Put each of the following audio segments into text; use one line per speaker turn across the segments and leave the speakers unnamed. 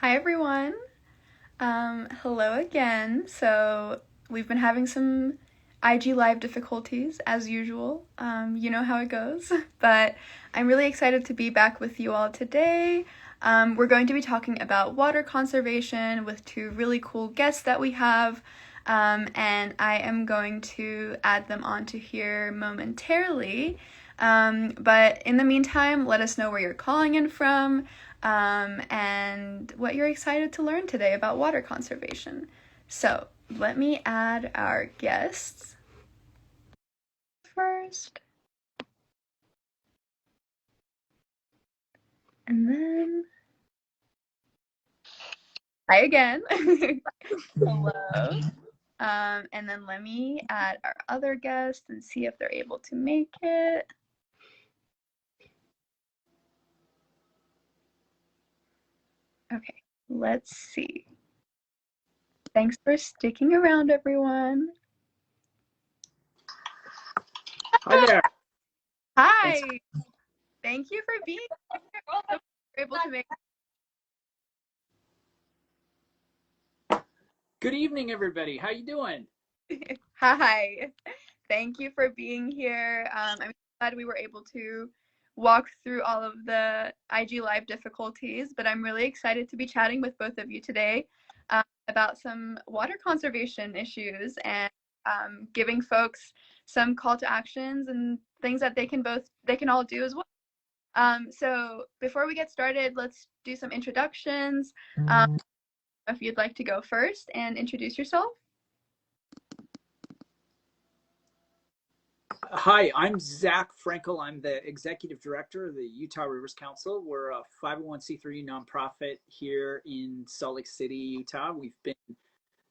Hi everyone. Hello again. So we've been having some IG Live difficulties as usual. You know how it goes. But I'm really excited to be back with you all today. We're going to be talking about water conservation with two really cool guests that we have. And I am going to add them onto here momentarily. But in the meantime, let us know where you're calling in from, and what you're excited to learn today about water conservation. So let me add our guests first. And then, hi again. Hello. And then let me add our other guest and see if they're able to make it. Okay, let's see. Thanks for sticking around, everyone.
Hi there.
Hi. Thank you for being here. So we're able to make.
Good evening, everybody. How you doing?
Hi. Thank you for being here. I'm glad we were able to walk through all of the IG Live difficulties, but I'm really excited to be chatting with both of you today about some water conservation issues and giving folks some call to actions and things that they can all do as well. So before we get started, let's do some introductions. If you'd like to go first and introduce yourself.
Hi, I'm Zach Frankel. I'm the executive director of the Utah Rivers Council. We're a 501c3 nonprofit here in Salt Lake City, Utah. We've been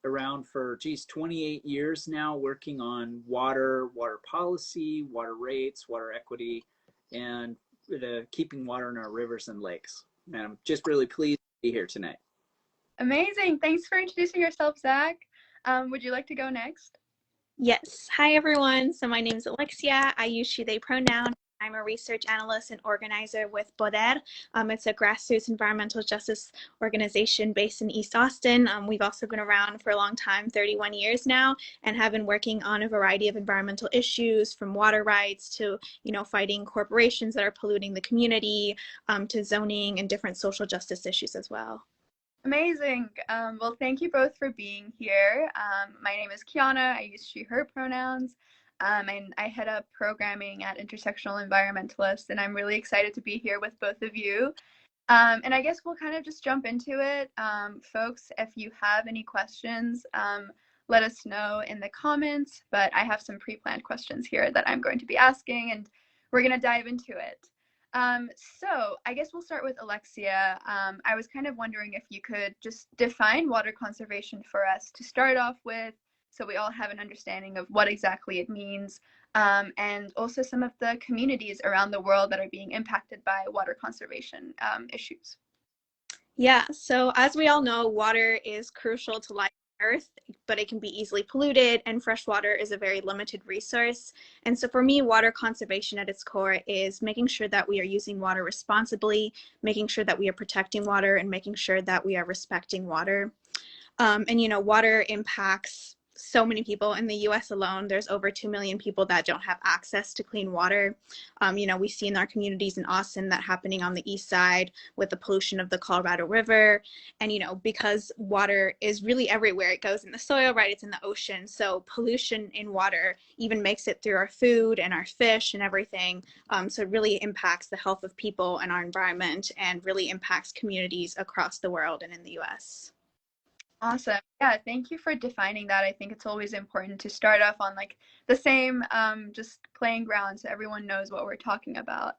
around for 28 years now, working on water policy, water rates, water equity, and keeping water in our rivers and lakes. And I'm just really pleased to be here tonight.
Amazing. Thanks for introducing yourself, Zach. Would you like to go next?
Yes. Hi, everyone. So my name is Alexia. I use she, they pronoun. I'm a research analyst and organizer with Poder. It's a grassroots environmental justice organization based in East Austin. We've also been around for a long time, 31 years now, and have been working on a variety of environmental issues, from water rights to, fighting corporations that are polluting the community, to zoning and different social justice issues as well.
Amazing. Well, thank you both for being here. My name is Kiana. I use she, her pronouns. And I head up programming at Intersectional Environmentalist, and I'm really excited to be here with both of you. And I guess we'll kind of just jump into it. Folks, if you have any questions, let us know in the comments, but I have some pre-planned questions here that I'm going to be asking, and we're going to dive into it. So I guess we'll start with Alexia. I was kind of wondering if you could just define water conservation for us to start off with, so we all have an understanding of what exactly it means, and also some of the communities around the world that are being impacted by water conservation issues.
Yeah, so as we all know, water is crucial to life on Earth, but it can be easily polluted, and fresh water is a very limited resource. And so for me, water conservation at its core is making sure that we are using water responsibly, making sure that we are protecting water, and making sure that we are respecting water. Water impacts so many people. In the US alone, there's over 2 million people that don't have access to clean water. We see in our communities in Austin that happening on the east side with the pollution of the Colorado River. And, because water is really everywhere, it goes in the soil, right? It's in the ocean. So pollution in water even makes it through our food and our fish and everything. So it really impacts the health of people and our environment, and really impacts communities across the world and in the US.
Awesome. Yeah, thank you for defining that. I think it's always important to start off on like the same just playing ground so everyone knows what we're talking about.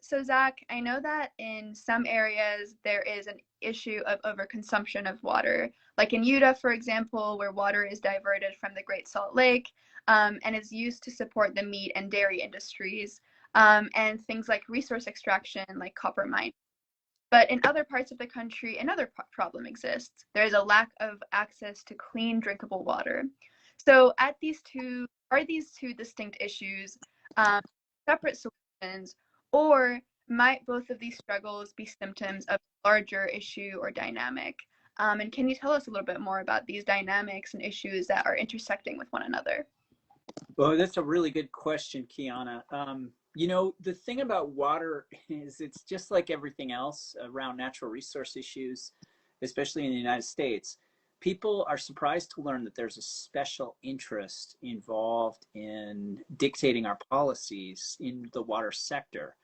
So Zach, I know that in some areas there is an issue of overconsumption of water, like in Utah, for example, where water is diverted from the Great Salt Lake and is used to support the meat and dairy industries, and things like resource extraction, like copper mining. But in other parts of the country, another problem exists. There is a lack of access to clean, drinkable water. So, are these two distinct issues, separate solutions, or might both of these struggles be symptoms of a larger issue or dynamic? And can you tell us a little bit more about these dynamics and issues that are intersecting with one another?
Well, that's a really good question, Kiana. The thing about water is it's just like everything else around natural resource issues, especially in the United States. People are surprised to learn that there's a special interest involved in dictating our policies in the water sector.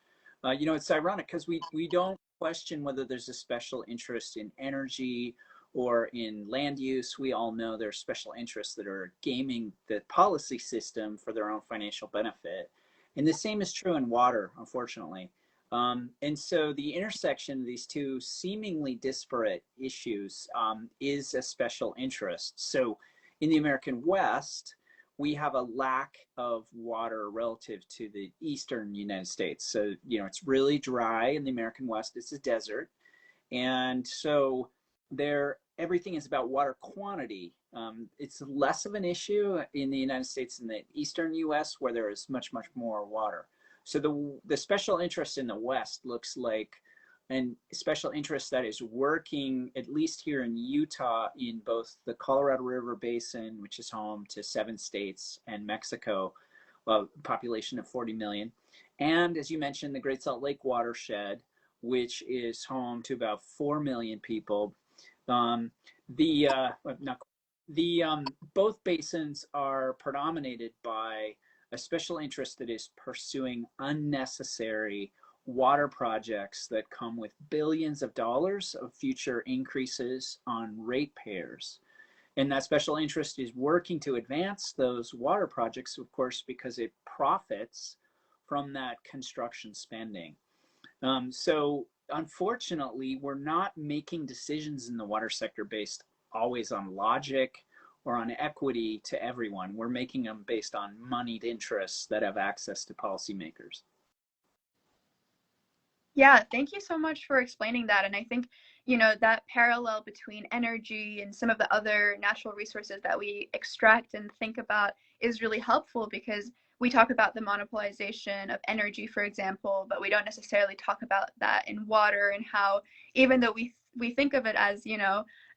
It's ironic because we don't question whether there's a special interest in energy or in land use. We all know there's special interests that are gaming the policy system for their own financial benefit. And the same is true in water, unfortunately. And so the intersection of these two seemingly disparate issues is a special interest. So in the American West, we have a lack of water relative to the eastern United States. So, it's really dry in the American West. It's a desert. And so everything is about water quantity. It's less of an issue in the United States and the eastern US where there is much, much more water. So the special interest in the West looks like a special interest that is working, at least here in Utah, in both the Colorado River Basin, which is home to 7 states, and Mexico, a population of 40 million. And as you mentioned, the Great Salt Lake watershed, which is home to about 4 million people. The not the Both basins are predominated by a special interest that is pursuing unnecessary water projects that come with billions of dollars of future increases on ratepayers. And that special interest is working to advance those water projects, of course, because it profits from that construction spending. So unfortunately, we're not making decisions in the water sector based always on logic or on equity to everyone. We're making them based on moneyed interests that have access to policymakers.
Yeah, thank you so much for explaining that. And I think, that parallel between energy and some of the other natural resources that we extract and think about is really helpful because we talk about the monopolization of energy, for example, but we don't necessarily talk about that in water and how, even though we think of it as,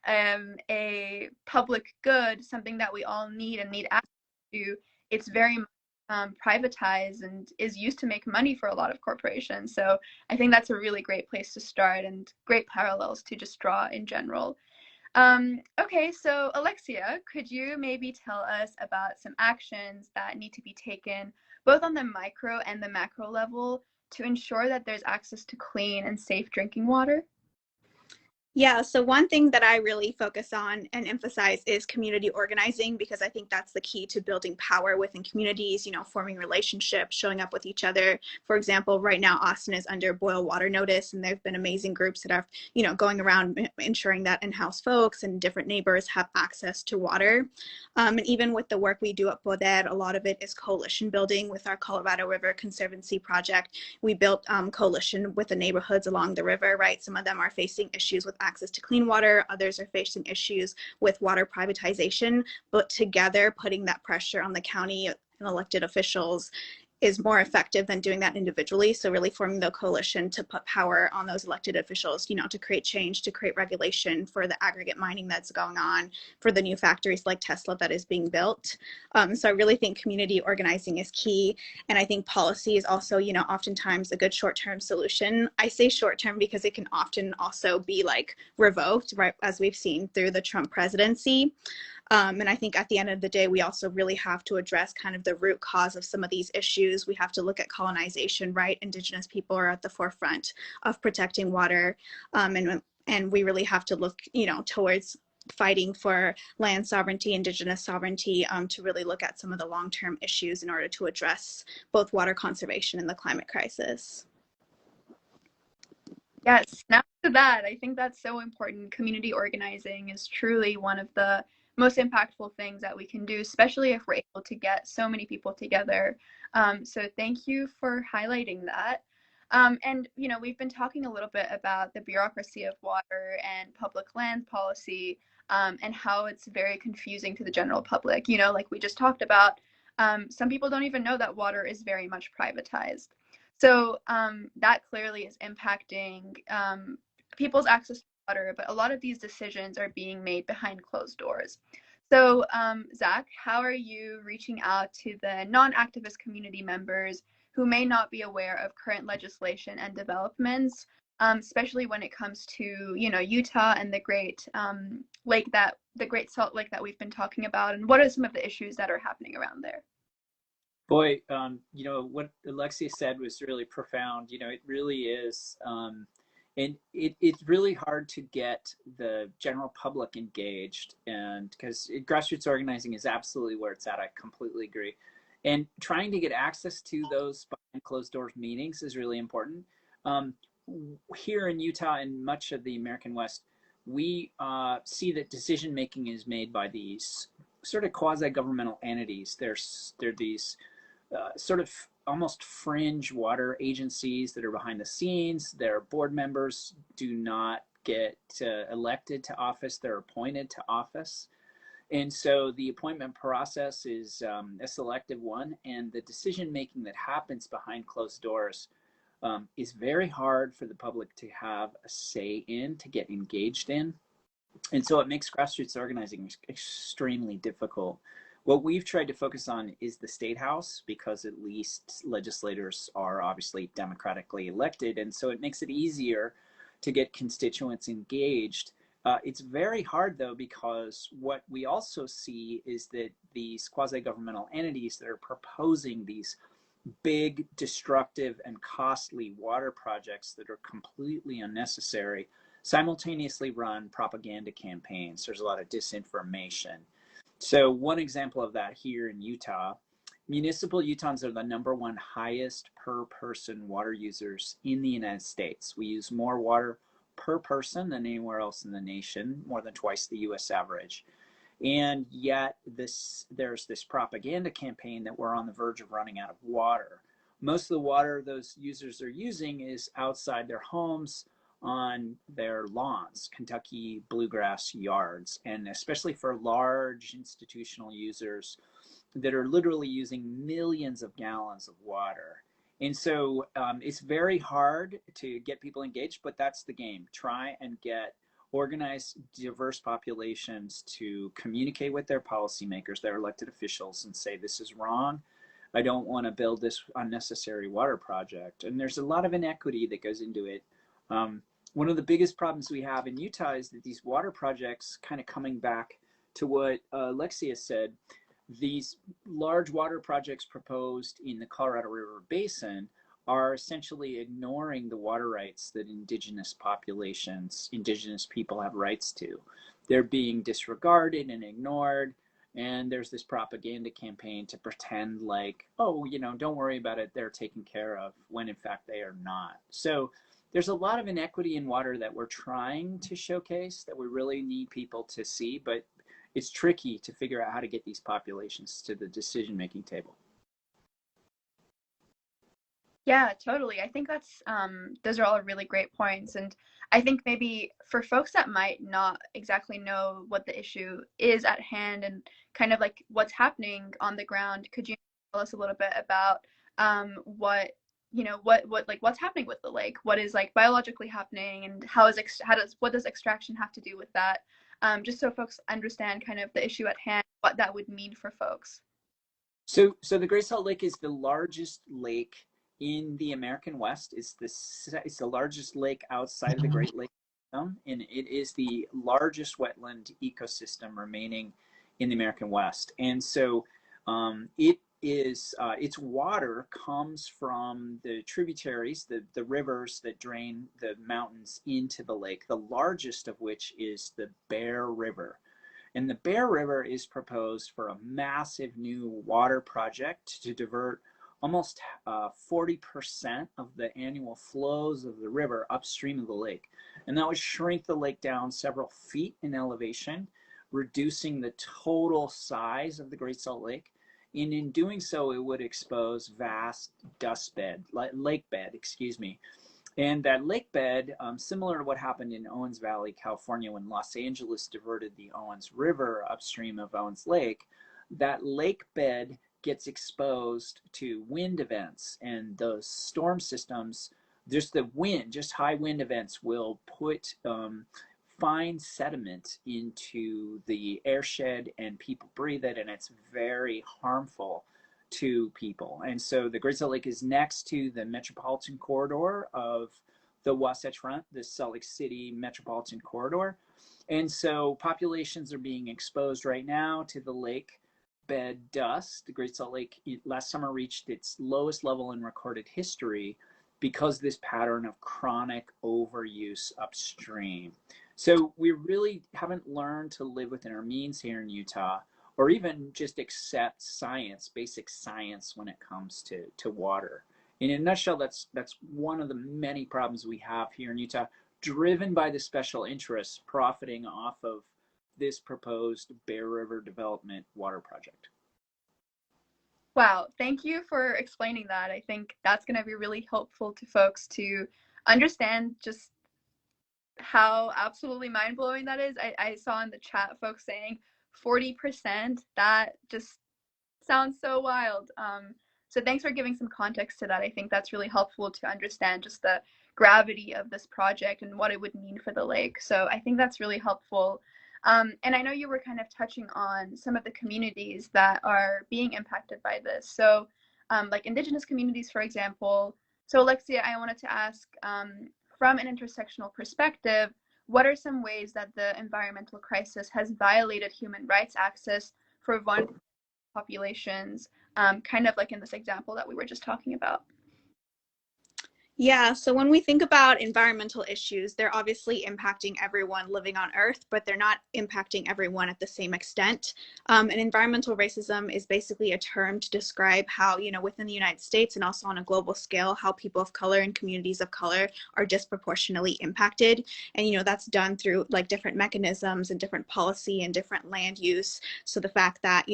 a public good, something that we all need and need access to, it's very privatized and is used to make money for a lot of corporations. So I think that's a really great place to start and great parallels to just draw in general. Okay, so Alexia, could you maybe tell us about some actions that need to be taken both on the micro and the macro level to ensure that there's access to clean and safe drinking water?
Yeah, so one thing that I really focus on and emphasize is community organizing because I think that's the key to building power within communities, forming relationships, showing up with each other. For example, right now, Austin is under boil water notice, and there have been amazing groups that are, going around ensuring that in-house folks and different neighbors have access to water. And even with the work we do at Poder, a lot of it is coalition building with our Colorado River Conservancy project. We built coalition with the neighborhoods along the river, right? Some of them are facing issues with access to clean water. Others are facing issues with water privatization, but together putting that pressure on the county and elected officials is more effective than doing that individually. So really forming the coalition to put power on those elected officials, to create change, to create regulation for the aggregate mining that's going on, for the new factories like Tesla that is being built. So I really think community organizing is key. And I think policy is also, oftentimes a good short-term solution. I say short-term because it can often also be like revoked, right? As we've seen through the Trump presidency. And I think at the end of the day, we also really have to address kind of the root cause of some of these issues. We have to look at colonization, right? Indigenous people are at the forefront of protecting water. And we really have to look, towards fighting for land sovereignty, indigenous sovereignty, to really look at some of the long-term issues in order to address both water conservation and the climate crisis.
Yes, now to that, I think that's so important. Community organizing is truly one of the most impactful things that we can do, especially if we're able to get so many people together. So thank you for highlighting that. And, we've been talking a little bit about the bureaucracy of water and public land policy, and how it's very confusing to the general public. Like we just talked about, some people don't even know that water is very much privatized. So that clearly is impacting people's access to water, but a lot of these decisions are being made behind closed doors. So, Zach, how are you reaching out to the non-activist community members who may not be aware of current legislation and developments, especially when it comes to, you know, Utah and the Great Salt Lake that we've been talking about, and what are some of the issues that are happening around there?
Boy, you know, what Alexia said was really profound. You know, it really is. And it's really hard to get the general public engaged, and because grassroots organizing is absolutely where it's at. I completely agree. And trying to get access to those behind closed doors meetings is really important. Um, Here in Utah and much of the American West, we see that decision making is made by these sort of quasi governmental entities. They're these sort of almost fringe water agencies that are behind the scenes. Their board members do not get elected to office, they're appointed to office. And so the appointment process is a selective one, and the decision making that happens behind closed doors is very hard for the public to have a say in, to get engaged in. And so it makes grassroots organizing extremely difficult. What we've tried to focus on is the state house, because at least legislators are obviously democratically elected, and so it makes it easier to get constituents engaged. It's very hard though, because what we also see is that these quasi-governmental entities that are proposing these big, destructive, and costly water projects that are completely unnecessary simultaneously run propaganda campaigns. There's a lot of disinformation. So one example of that here in Utah, municipal Utahns are the #1 highest per person water users in the United States. We use more water per person than anywhere else in the nation, more than twice the US average. And yet there's this propaganda campaign that we're on the verge of running out of water. Most of the water those users are using is outside their homes, on their lawns, Kentucky bluegrass yards, and especially for large institutional users that are literally using millions of gallons of water. And so it's very hard to get people engaged, but that's the game. Try and get organized, diverse populations to communicate with their policymakers, their elected officials, and say, this is wrong. I don't want to build this unnecessary water project. And there's a lot of inequity that goes into it. One of the biggest problems we have in Utah is that these water projects, kind of coming back to what Alexia said, these large water projects proposed in the Colorado River Basin are essentially ignoring the water rights that indigenous populations, indigenous people have rights to. They're being disregarded and ignored. And there's this propaganda campaign to pretend like, oh, you know, don't worry about it, they're taken care of, when in fact they are not. So there's a lot of inequity in water that we're trying to showcase, that we really need people to see, but it's tricky to figure out how to get these populations to the decision-making table.
Yeah, totally. I think that's those are all really great points. And I think maybe for folks that might not exactly know what the issue is at hand and kind of like what's happening on the ground, could you tell us a little bit about what you know what like what's happening with the lake? What is like biologically happening, and what does extraction have to do with that? Just so folks understand kind of the issue at hand, what that would mean for folks.
So the Great Salt Lake is the largest lake in the American West. It's the largest lake outside of the Great Lakes system, and it is the largest wetland ecosystem remaining in the American West. And so it is its water comes from the tributaries, the rivers that drain the mountains into the lake, the largest of which is the Bear River. And the Bear River is proposed for a massive new water project to divert almost 40% of the annual flows of the river upstream of the lake. And that would shrink the lake down several feet in elevation, reducing the total size of the Great Salt Lake. And in doing so, it would expose vast lake bed, excuse me. And that lake bed, similar to what happened in Owens Valley, California, when Los Angeles diverted the Owens River upstream of Owens Lake, that lake bed gets exposed to wind events, and those storm systems, just the wind, just high wind events will put fine sediment into the airshed, and people breathe it, and it's very harmful to people. And so the Great Salt Lake is next to the metropolitan corridor of the Wasatch Front, the Salt Lake City metropolitan corridor. And so populations are being exposed right now to the lake bed dust. The Great Salt Lake last summer reached its lowest level in recorded history because of this pattern of chronic overuse upstream. So we really haven't learned to live within our means here in Utah, or even just accept science, basic science, when it comes to water. In a nutshell, that's one of the many problems we have here in Utah, driven by the special interests profiting off of this proposed Bear River Development water project.
Wow, thank you for explaining that. I think that's going to be really helpful to folks to understand just how absolutely mind-blowing that is. I saw in the chat folks saying 40%. That just sounds so wild. So thanks for giving some context to that. I think that's really helpful to understand just the gravity of this project and what it would mean for the lake. So I think that's really helpful. And I know you were kind of touching on some of the communities that are being impacted by this. So like Indigenous communities, for example. So Alexia, I wanted to ask, from an intersectional perspective, what are some ways that the environmental crisis has violated human rights access for vulnerable populations, kind of like in this example that we were just talking about?
Yeah, so when we think about environmental issues, they're obviously impacting everyone living on Earth, but they're not impacting everyone at the same extent. And environmental racism is basically a term to describe how, within the United States and also on a global scale, how people of color and communities of color are disproportionately impacted. And, that's done through like different mechanisms and different policy and different land use. So the fact that,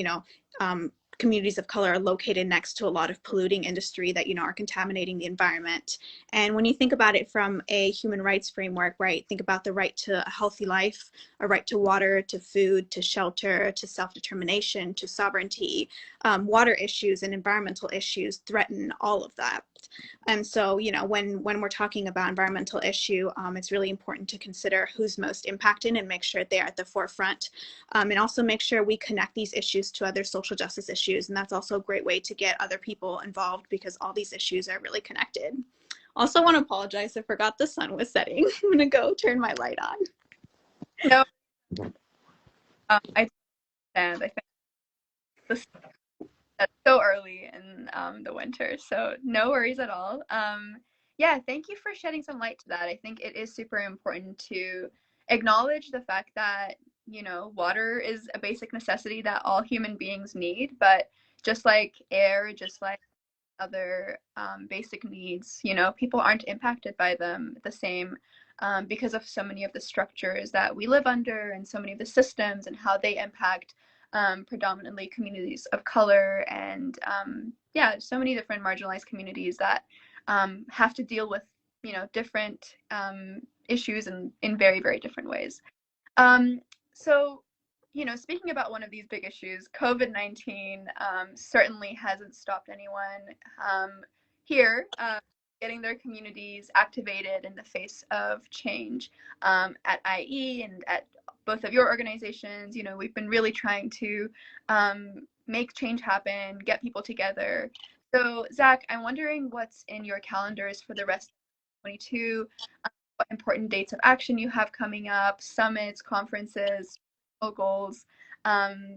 communities of color are located next to a lot of polluting industry that, are contaminating the environment. And when you think about it from a human rights framework, right, think about the right to a healthy life, a right to water, to food, to shelter, to self-determination, to sovereignty. Water issues and environmental issues threaten all of that. And so, when we're talking about environmental issue, it's really important to consider who's most impacted and make sure they're at the forefront. And also make sure we connect these issues to other social justice issues. And that's also a great way to get other people involved because all these issues are really connected. Also want to apologize, I forgot the sun was setting. I'm gonna go turn my light on.
No, I understand. I think this that's so early in the winter, so no worries at all. Yeah, thank you for shedding some light to that. I think it is super important to acknowledge the fact that, water is a basic necessity that all human beings need, but just like air, just like other basic needs, people aren't impacted by them the same because of so many of the structures that we live under and so many of the systems and how they impact predominantly communities of color and yeah, so many different marginalized communities that have to deal with, different issues in very, very different ways. So, speaking about one of these big issues, COVID-19 certainly hasn't stopped anyone here getting their communities activated in the face of change. At IE and at both of your organizations, we've been really trying to make change happen, get people together. So, Zach, I'm wondering what's in your calendars for the rest of 2022, what important dates of action you have coming up, summits, conferences, goals.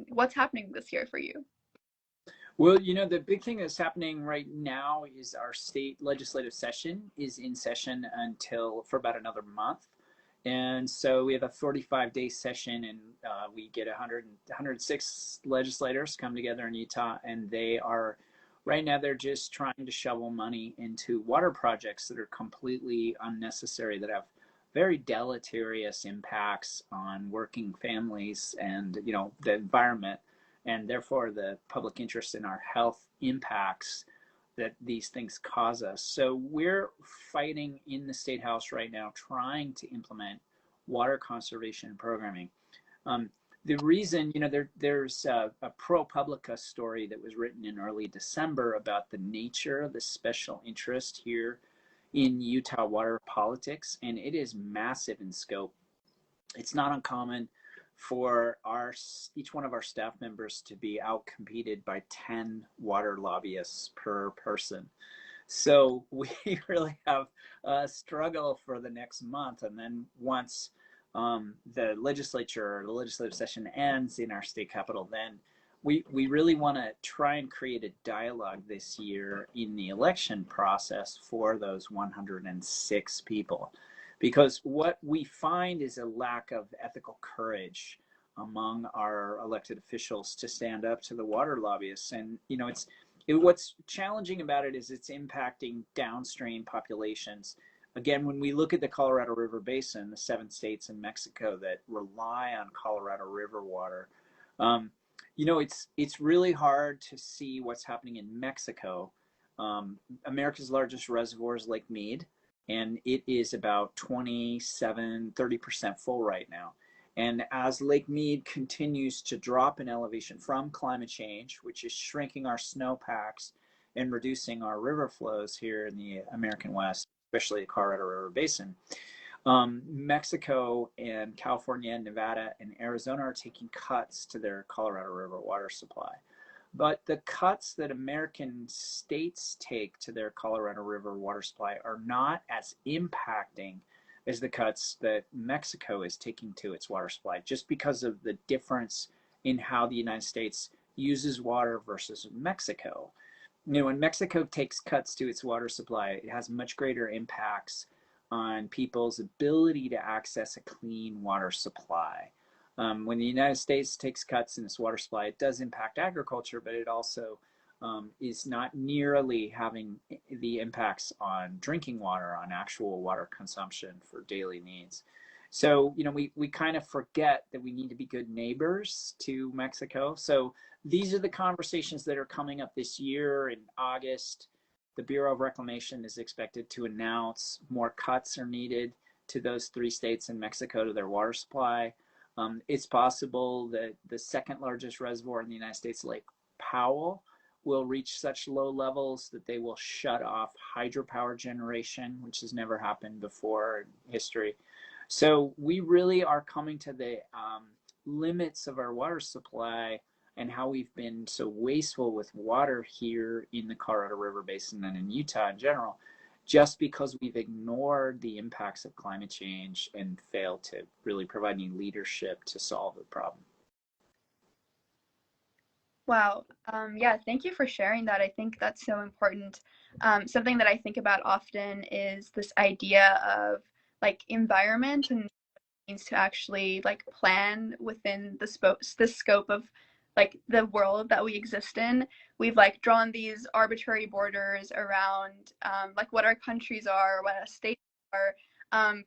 What's happening this year for you?
Well, the big thing that's happening right now is our state legislative session is in session for about another month. And so we have a 45-day session, and we get 106 legislators come together in Utah, and right now they're just trying to shovel money into water projects that are completely unnecessary, that have very deleterious impacts on working families and, the environment, and therefore the public interest in our health impacts that these things cause us. So we're fighting in the State House right now, trying to implement water conservation programming. the reason, there's a ProPublica story that was written in early December about the nature of the special interest here in Utah water politics, and it is massive in scope. It's not uncommon for each one of our staff members to be outcompeted by 10 water lobbyists per person. So we really have a struggle for the next month. And then once the legislative session ends in our state capital, then we really want to try and create a dialogue this year in the election process for those 106 people. Because what we find is a lack of ethical courage among our elected officials to stand up to the water lobbyists. And, what's challenging about it is it's impacting downstream populations. Again, when we look at the Colorado River Basin, the 7 states in Mexico that rely on Colorado River water, it's really hard to see what's happening in Mexico. America's largest reservoir is Lake Mead, and it is about 30% full right now. And as Lake Mead continues to drop in elevation from climate change, which is shrinking our snowpacks and reducing our river flows here in the American West, especially the Colorado River Basin, Mexico and California and Nevada and Arizona are taking cuts to their Colorado River water supply. But the cuts that American states take to their Colorado River water supply are not as impacting as the cuts that Mexico is taking to its water supply, just because of the difference in how the United States uses water versus Mexico. When Mexico takes cuts to its water supply, it has much greater impacts on people's ability to access a clean water supply. When the United States takes cuts in its water supply, it does impact agriculture, but it also is not nearly having the impacts on drinking water, on actual water consumption for daily needs. So, we kind of forget that we need to be good neighbors to Mexico. So these are the conversations that are coming up this year. In August, the Bureau of Reclamation is expected to announce more cuts are needed to those 3 states in Mexico to their water supply. It's possible that the second largest reservoir in the United States, Lake Powell, will reach such low levels that they will shut off hydropower generation, which has never happened before in history. So we really are coming to the limits of our water supply and how we've been so wasteful with water here in the Colorado River Basin and in Utah in general, just because we've ignored the impacts of climate change and failed to really provide any leadership to solve the problem.
Wow. Yeah, thank you for sharing that. I think that's so important. Something that I think about often is this idea of environment and means to actually plan within the scope of the world that we exist in. We've drawn these arbitrary borders around what our countries are, what our states are.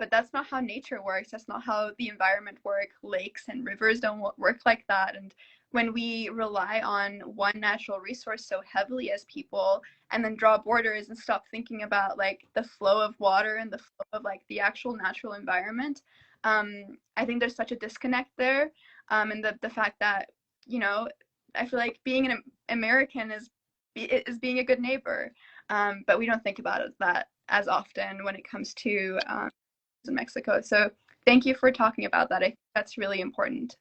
But that's not how nature works. That's not how the environment works. Lakes and rivers don't work like that. And when we rely on one natural resource so heavily as people and then draw borders and stop thinking about the flow of water and the flow of the actual natural environment, I think there's such a disconnect there. And the fact that, I feel like being an American is being a good neighbor. But we don't think about that as often when it comes to Mexico. So thank you for talking about that. I think that's really important.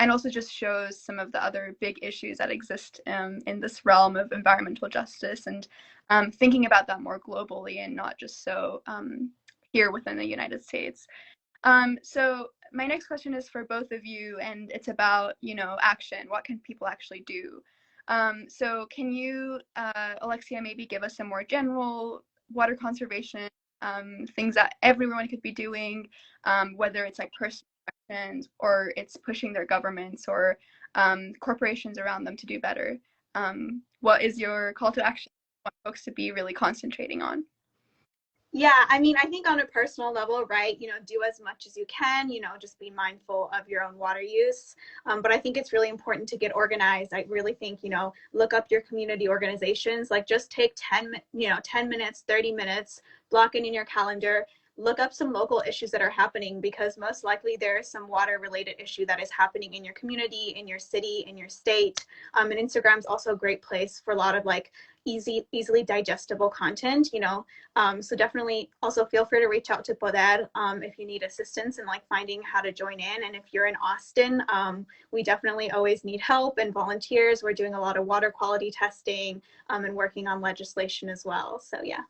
And also just shows some of the other big issues that exist in this realm of environmental justice, and thinking about that more globally and not just so here within the United States. So my next question is for both of you, and it's about, action. What can people actually do? So can you, Alexia, maybe give us some more general water conservation things that everyone could be doing, whether it's personal actions or it's pushing their governments or corporations around them to do better. What is your call to action? What folks to be really concentrating on?
Yeah, I mean, I think on a personal level, right, do as much as you can, just be mindful of your own water use. But I think it's really important to get organized. I really think, look up your community organizations, just take 10 minutes, 30 minutes, block it in your calendar. look up some local issues that are happening, because most likely there is some water related issue that is happening in your community, in your city, in your state. And Instagram's also a great place for a lot of like easily digestible content, you know. So definitely also feel free to reach out to Poder if you need assistance in like finding how to join in. And if you're in Austin, we definitely always need help and volunteers. We're doing a lot of water quality testing and working on legislation as well. So yeah.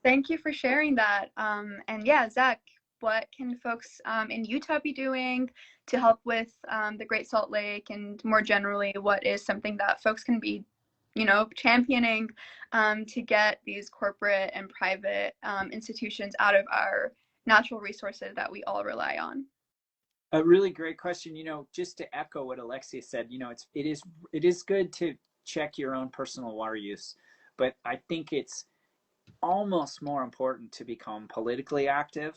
Thank you for sharing that. And yeah, Zach, what can folks in Utah be doing to help with the Great Salt Lake, and more generally, what is something that folks can be, you know, championing to get these corporate and private institutions out of our natural resources that we all rely on?
A really great question. You know, just to echo what Alexia said, you know, it is good to check your own personal water use, but I think it's almost more important to become politically active,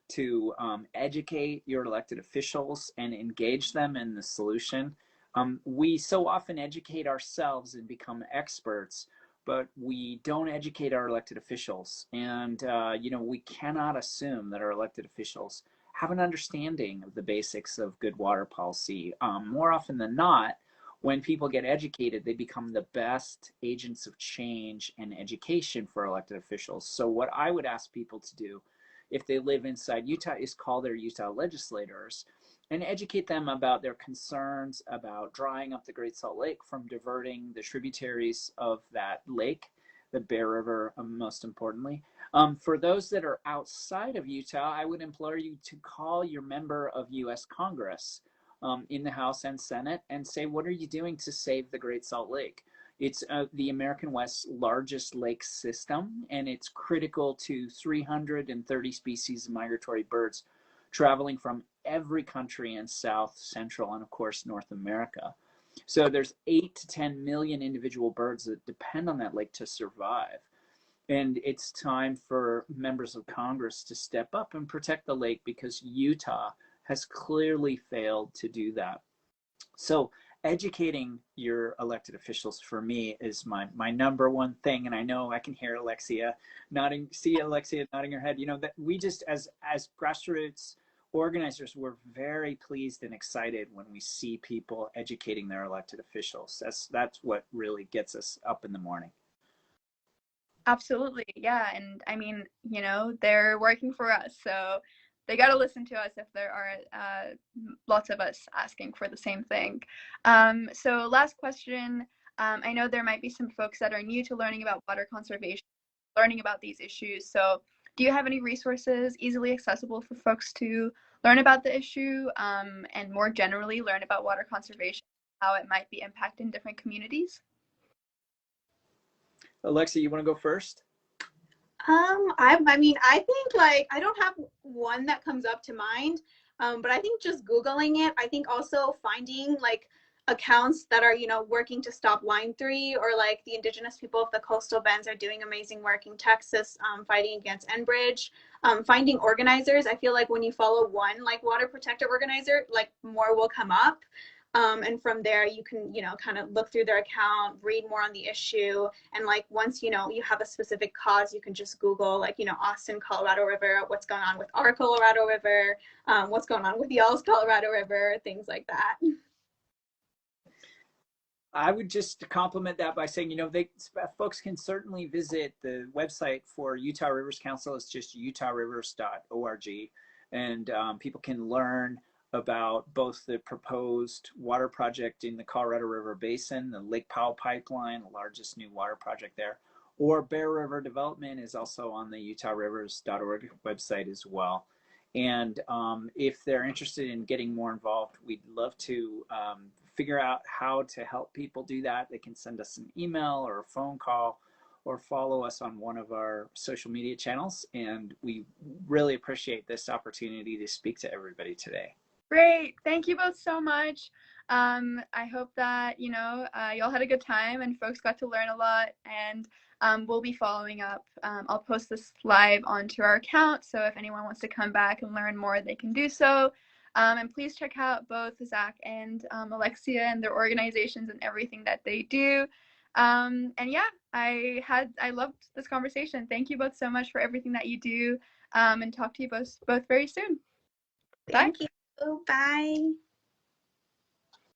to educate your elected officials and engage them in the solution. We so often educate ourselves and become experts, but we don't educate our elected officials. And, you know, we cannot assume that our elected officials have an understanding of the basics of good water policy. More often than not, when people get educated, they become the best agents of change and education for elected officials. So what I would ask people to do if they live inside Utah is call their Utah legislators and educate them about their concerns about drying up the Great Salt Lake from diverting the tributaries of that lake, the Bear River, most importantly. For those that are outside of Utah, I would implore you to call your member of U.S. Congress in the House and Senate and say, what are you doing to save the Great Salt Lake? It's the American West's largest lake system, and it's critical to 330 species of migratory birds traveling from every country in South, Central, and of course, North America. So there's 8 to 10 million individual birds that depend on that lake to survive. And it's time for members of Congress to step up and protect the lake, because Utah has clearly failed to do that. So educating your elected officials for me is my number one thing. And I know I can hear Alexia nodding, see Alexia nodding her head. You know, that we just, as grassroots organizers, we're very pleased and excited when we see people educating their elected officials. That's what really gets us up in the morning.
Absolutely, yeah. And I mean, you know, they're working for us, so they got to listen to us if there are lots of us asking for the same thing. So last question. I know there might be some folks that are new to learning about water conservation, learning about these issues. So do you have any resources easily accessible for folks to learn about the issue, and more generally learn about water conservation, how it might be impacting different communities?
Alexia, you want to go first?
I mean, I think like I don't have one that comes up to mind, but I think just Googling it. I think also finding like accounts that are, you know, working to stop Line 3, or like the indigenous people of the coastal bends are doing amazing work in Texas, fighting against Enbridge. Finding organizers. I feel like when you follow one like water protector organizer, like more will come up. And from there, you can, you know, kind of look through their account, read more on the issue. And like, once, you know, you have a specific cause, you can just Google, like, you know, Austin, Colorado River, what's going on with our Colorado River, what's going on with y'all's Colorado River, things like that.
I would just compliment that by saying, you know, folks can certainly visit the website for Utah Rivers Council. It's just utahrivers.org, and people can learn about both the proposed water project in the Colorado River Basin, the Lake Powell Pipeline, the largest new water project there, or Bear River Development is also on the utahrivers.org website as well. And if they're interested in getting more involved, we'd love to figure out how to help people do that. They can send us an email or a phone call or follow us on one of our social media channels. And we really appreciate this opportunity to speak to everybody today.
Great. Thank you both so much. I hope that, you know, y'all had a good time and folks got to learn a lot, and we'll be following up. I'll post this live onto our account, so if anyone wants to come back and learn more, they can do so. And please check out both Zach and Alexia and their organizations and everything that they do. And yeah, I loved this conversation. Thank you both so much for everything that you do, and talk to you both very soon. Bye.
Thank you. Bye.